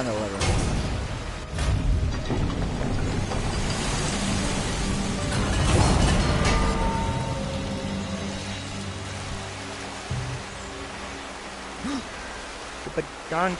kind of whatever. Stupid dunk.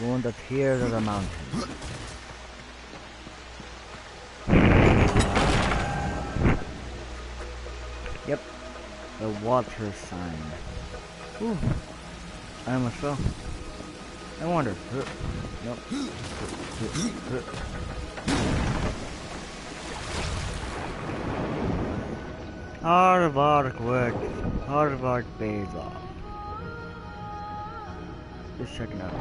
On the tears of the mountain. Yep, the water sign. Ooh, I almost fell. I wonder. Nope. Hard work works. Hard work pays off. Just checking out.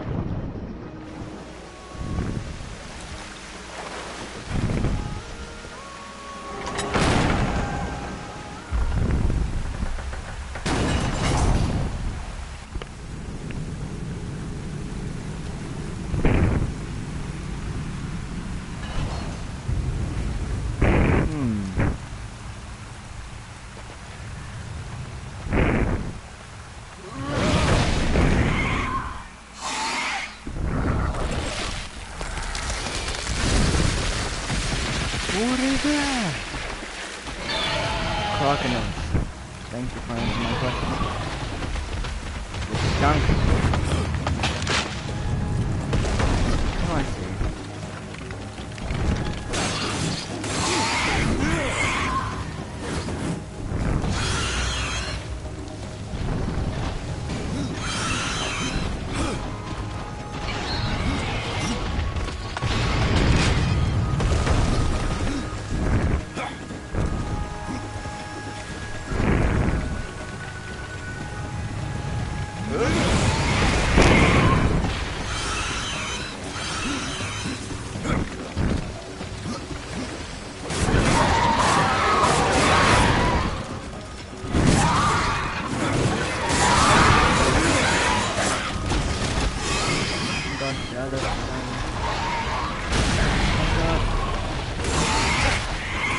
What is that? Crocodiles. Thank you for answering my question. It's junk. Oh, I see.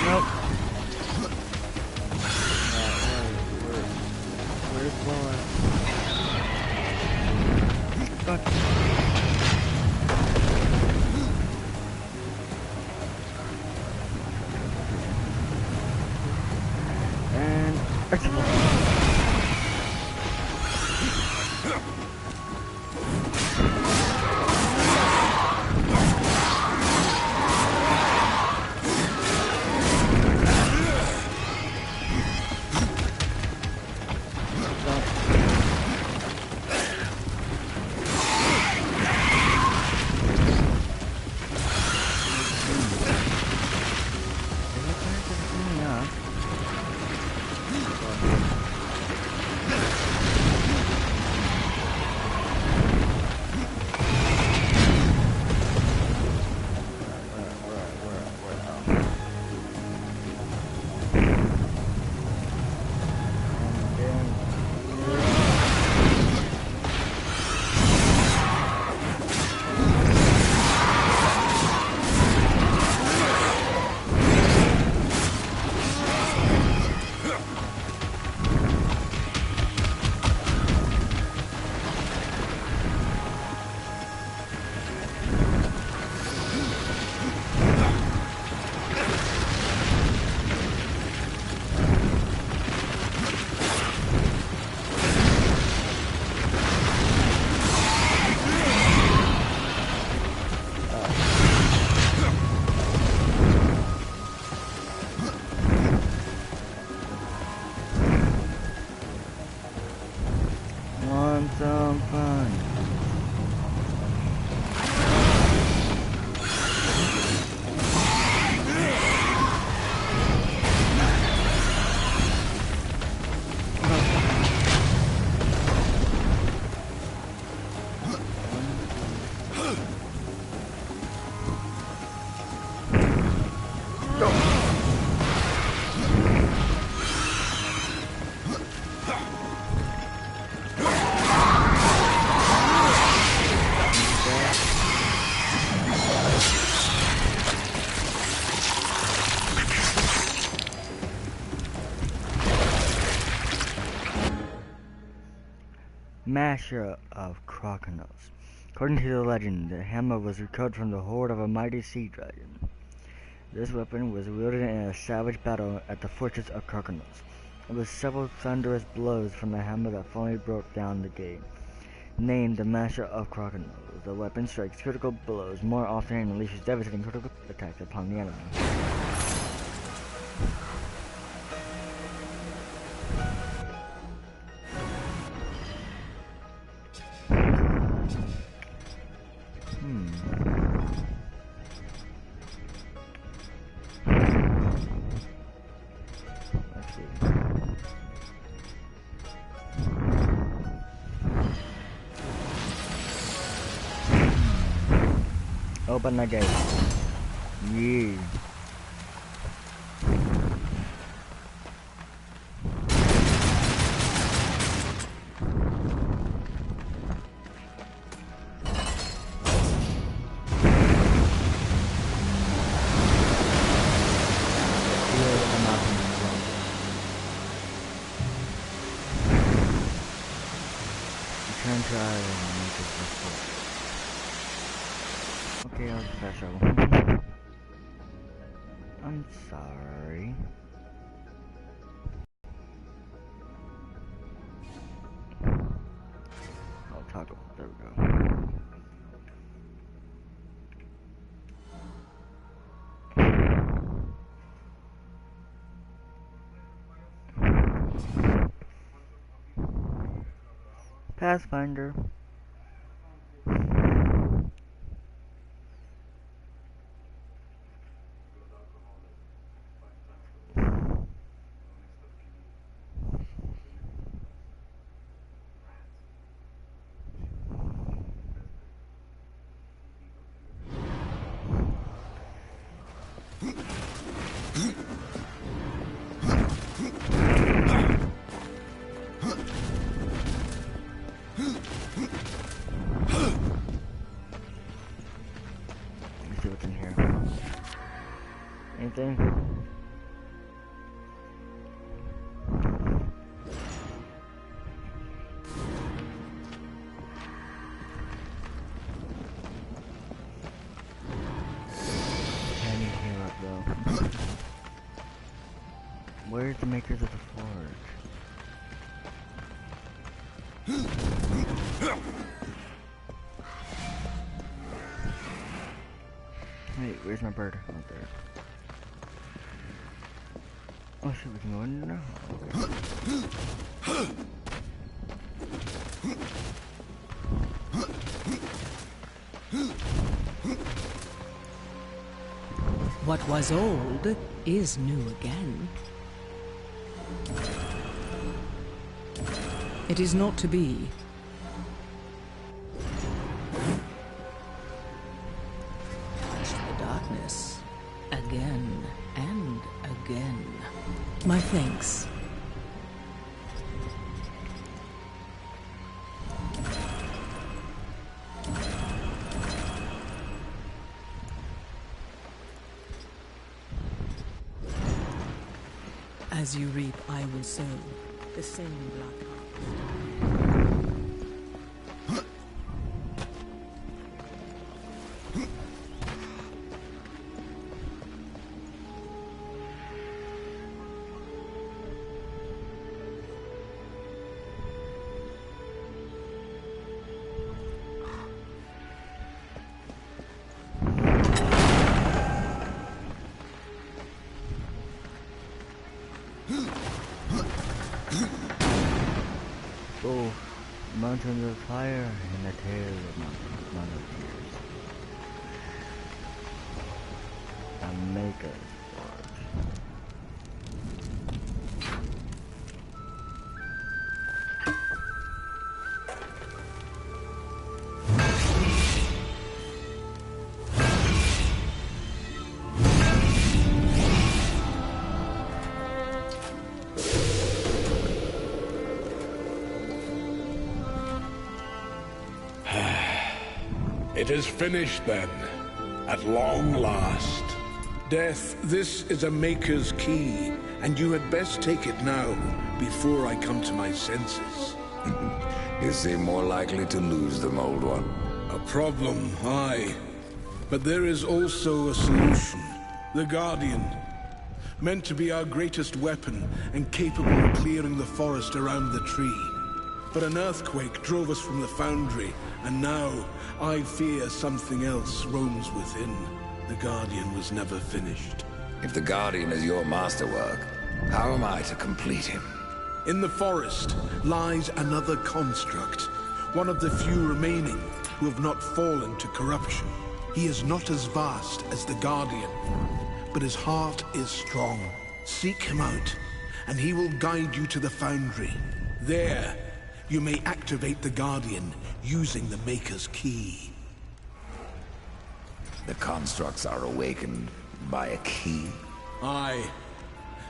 Nope. Where's Boy? And explode. Masher of Crocodiles. According to the legend, the hammer was recovered from the hoard of a mighty sea dragon. This weapon was wielded in a savage battle at the fortress of Crocodiles. It was several thunderous blows from the hammer that finally broke down the gate. Named the Masher of Crocodiles, the weapon strikes critical blows more often and unleashes devastating critical attacks upon the enemy. Open the gate. Yeah. Return to Ireland and make this report. Okay, I'll just pass over. I'm sorry. Oh, toggle. There we go. Pathfinder. Let's see what's in here. Anything? Can you heal up though? Where's the makers of the forge? Wait, where's my bird? Oh, there. Oh shit, we can go in now? Okay. What was old is new again. It is not to be. The darkness, again and again. My thanks. As you reap, I will sow the same black harvest. Oh, mountains of fire and the tail of Mount of Tears. A maker's forge. It is finished then, at long last. Death, this is a Maker's key, and you had best take it now, before I come to my senses. You seem more likely to lose them, old one. A problem, aye. But there is also a solution. The Guardian. Meant to be our greatest weapon, and capable of clearing the forest around the tree. But an earthquake drove us from the foundry, and now I fear something else roams within. The Guardian was never finished. If the Guardian is your masterwork, how am I to complete him? In the forest lies another construct, one of the few remaining who have not fallen to corruption. He is not as vast as the Guardian, but his heart is strong. Seek him out, and he will guide you to the foundry. There, you may activate the Guardian using the Maker's key. The constructs are awakened by a key? Aye.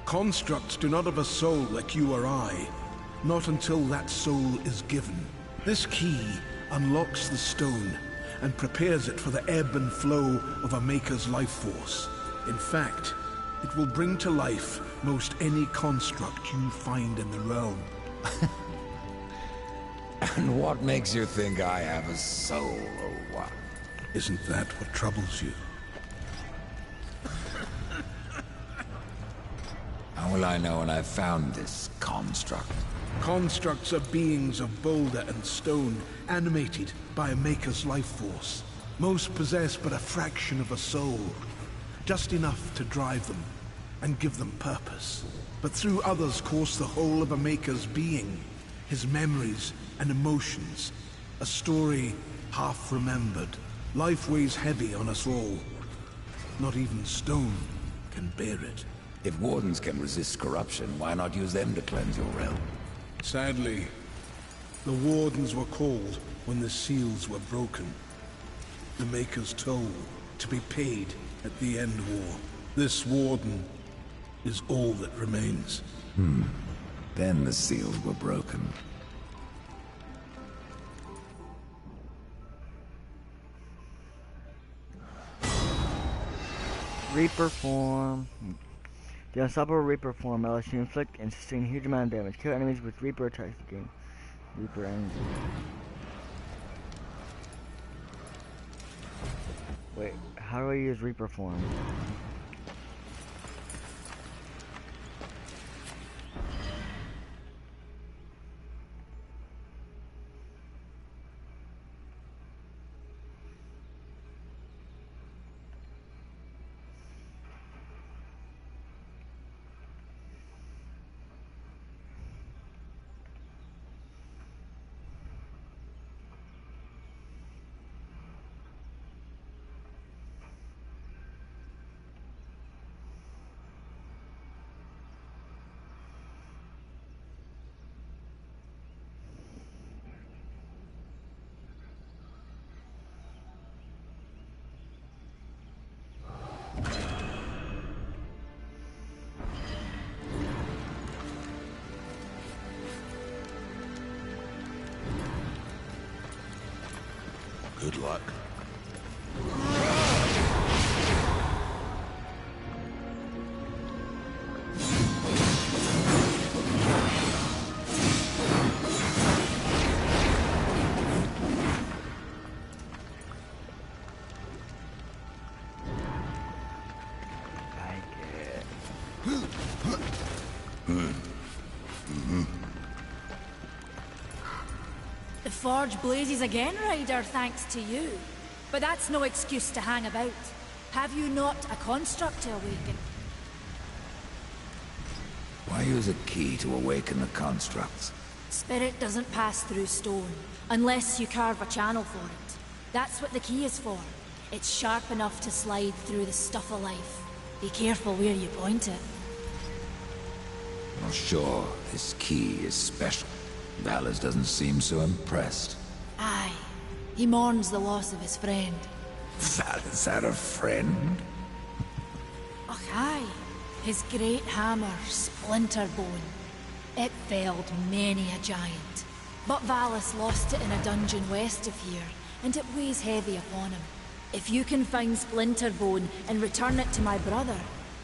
Constructs do not have a soul like you or I. Not until that soul is given. This key unlocks the stone and prepares it for the ebb and flow of a Maker's life force. In fact, it will bring to life most any construct you find in the realm. And what makes you think I have a soul, or what? Isn't that what troubles you? How will I know when I've found this construct? Constructs are beings of boulder and stone, animated by a Maker's life force. Most possess but a fraction of a soul. Just enough to drive them and give them purpose. But through others course the whole of a Maker's being, his memories and emotions. A story half remembered. Life weighs heavy on us all. Not even stone can bear it. If wardens can resist corruption, why not use them to cleanse your realm? Sadly, the wardens were called when the seals were broken. The Maker's toll to be paid at the end war. This warden is all that remains. Then the seals were broken. Reaper form. The unstoppable Reaper form allows you to inflict and sustain a huge amount of damage. Kill enemies with Reaper attacks to gain Reaper energy. Wait, how do I use Reaper form? Good luck. The forge blazes again, Ryder, thanks to you. But that's no excuse to hang about. Have you not a construct to awaken? Why use a key to awaken the constructs? Spirit doesn't pass through stone, unless you carve a channel for it. That's what the key is for. It's sharp enough to slide through the stuff of life. Be careful where you point it. Well, sure, this key is special. Valles doesn't seem so impressed. Aye. He mourns the loss of his friend. Valles had a friend? Och, aye. His great hammer, Splinterbone. It felled many a giant. But Valles lost it in a dungeon west of here, and it weighs heavy upon him. If you can find Splinterbone and return it to my brother,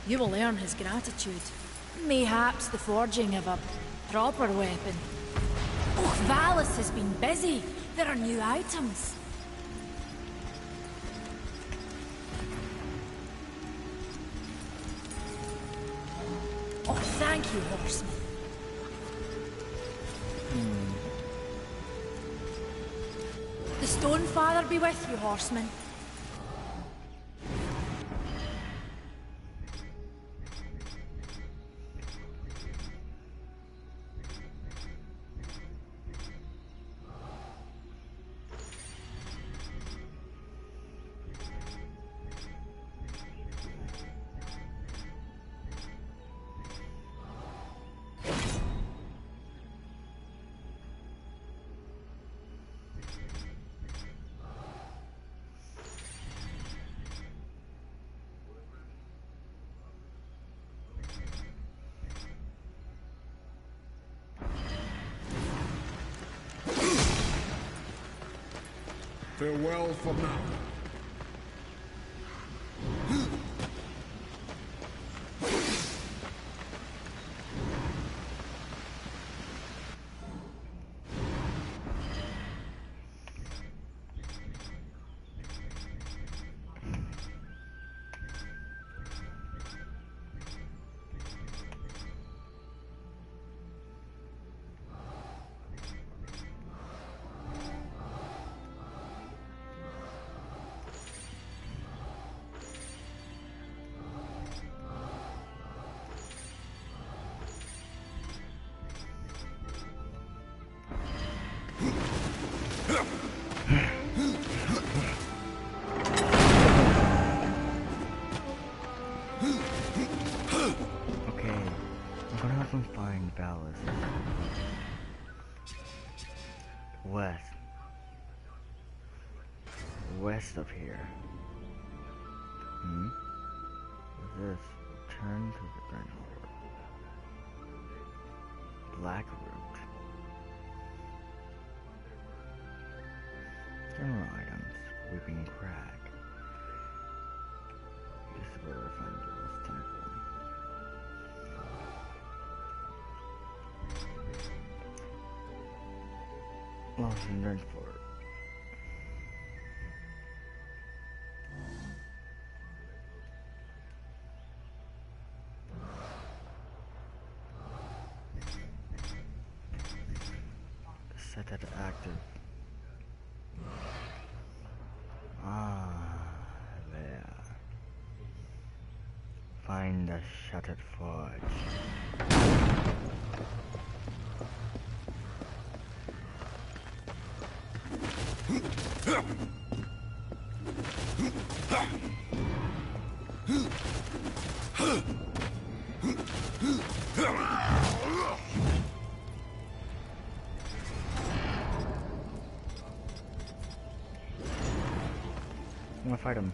you will earn his gratitude. Mayhaps the forging of a proper weapon. Oh, Valis has been busy. There are new items. Oh, thank you, horseman. The Stone Father be with you, horseman. Farewell for now. West of here. What's this? Return to the Grand Horde. Black Root. General items. Weeping Crag. This is where I find the Lost Temple. Lost in Dreadfort. Set that active. There. Find the Shattered Forge. I'm gonna fight him.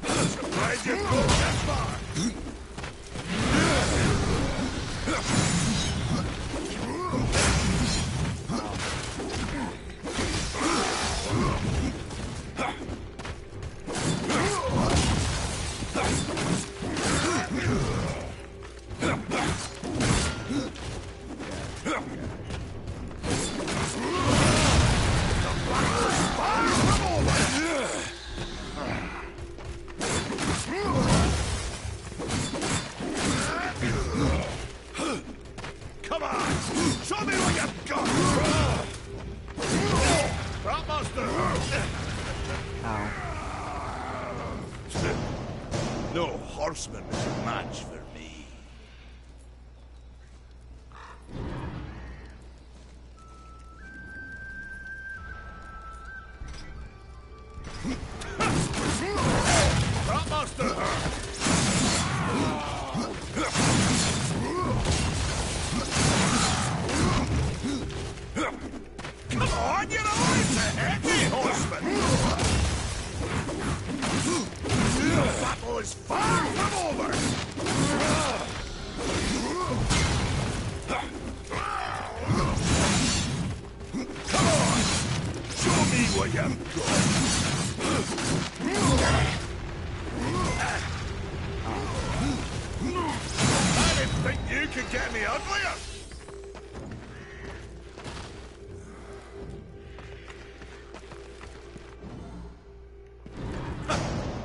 Surprised you go that far. No horseman is a match for me. Master! Come on, you're always a heavy horseman! The battle is far from over! where you're I didn't think you could get any uglier!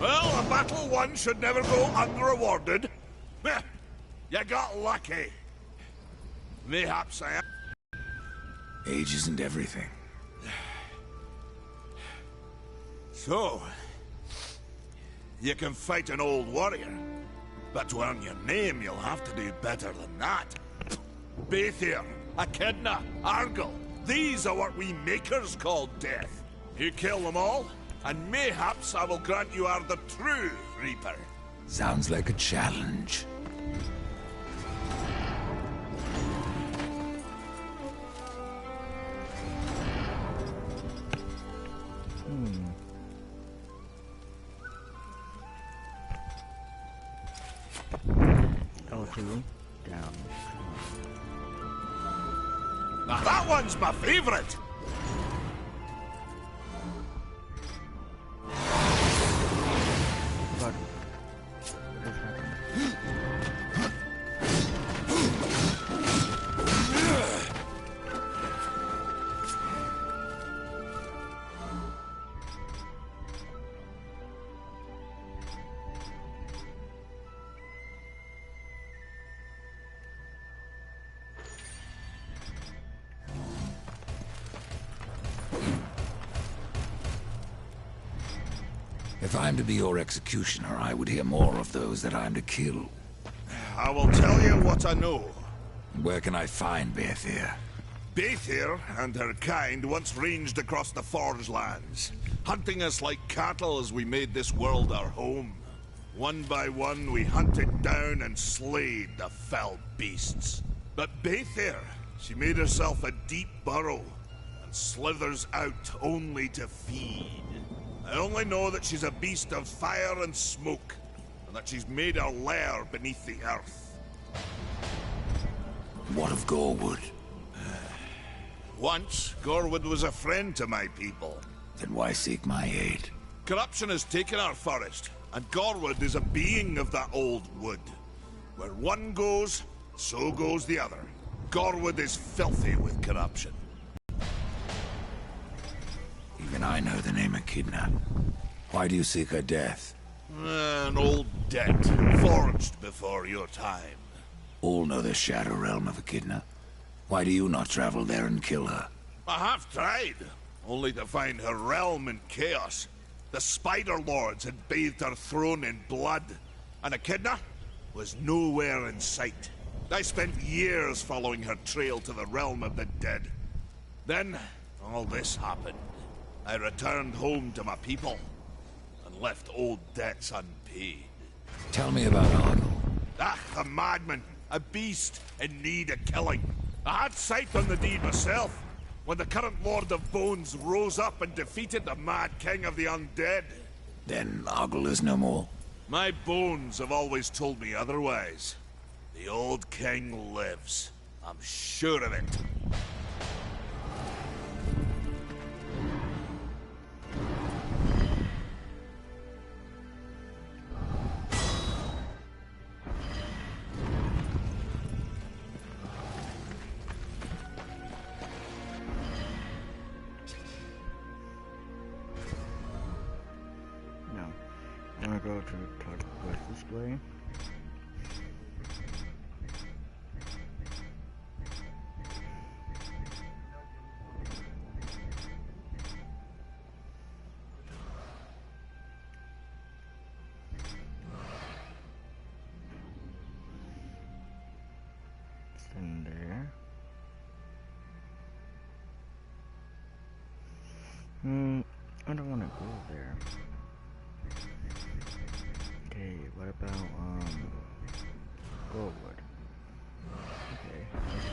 Well, a battle won should never go unrewarded. You got lucky. Mayhaps I am. Age isn't everything. So, you can fight an old warrior, but to earn your name, you'll have to do better than that. Baethir, Echidna, Argyll, these are what we makers call death. You kill them all, and mayhaps I will grant you are the true Reaper. Sounds like a challenge. L2 down. Now that one's my favorite. But what is happening? If I'm to be your executioner, I would hear more of those that I'm to kill. I will tell you what I know. Where can I find Baethir? Baethir and her kind once ranged across the Forge lands, hunting us like cattle as we made this world our home. One by one, we hunted down and slayed the fell beasts. But Baethir, she made herself a deep burrow, and slithers out only to feed. I only know that she's a beast of fire and smoke, and that she's made her lair beneath the earth. What of Gorwood? Once, Gorwood was a friend to my people. Then why seek my aid? Corruption has taken our forest, and Gorwood is a being of that old wood. Where one goes, so goes the other. Gorwood is filthy with corruption. Even I know the name Echidna. Why do you seek her death? An old debt, forged before your time. All know the Shadow Realm of Echidna. Why do you not travel there and kill her? I have tried, only to find her realm in chaos. The Spider Lords had bathed her throne in blood, and Echidna was nowhere in sight. I spent years following her trail to the realm of the dead. Then, all this happened. I returned home to my people, and left old debts unpaid. Tell me about Argyll. Ah, a madman, a beast in need of killing. I had sight on the deed myself, when the current Lord of Bones rose up and defeated the Mad King of the Undead. Then Argyll is no more. My bones have always told me otherwise. The old king lives. I'm sure of it. I'm gonna go to talk quest display. It's in there. I don't want to go there. Okay, what about, Gorwood? Okay, let's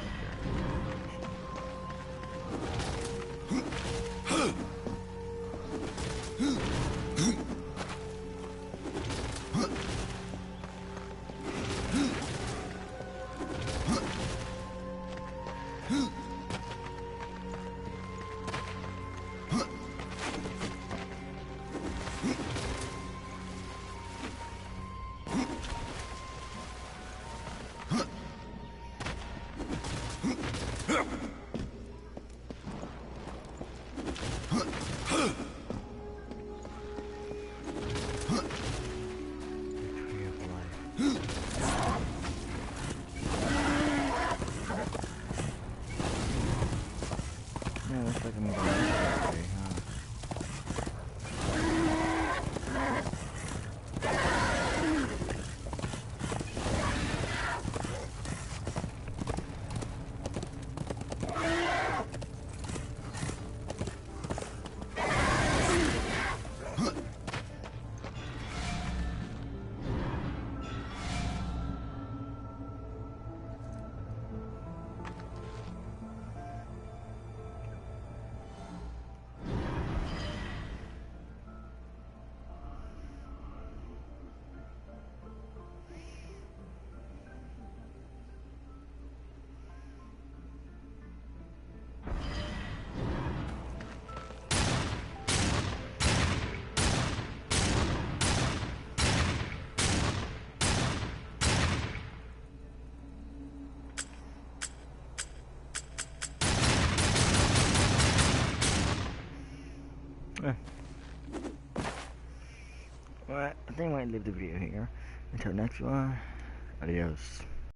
Alright, I think I might leave the video here. Until next one, adios.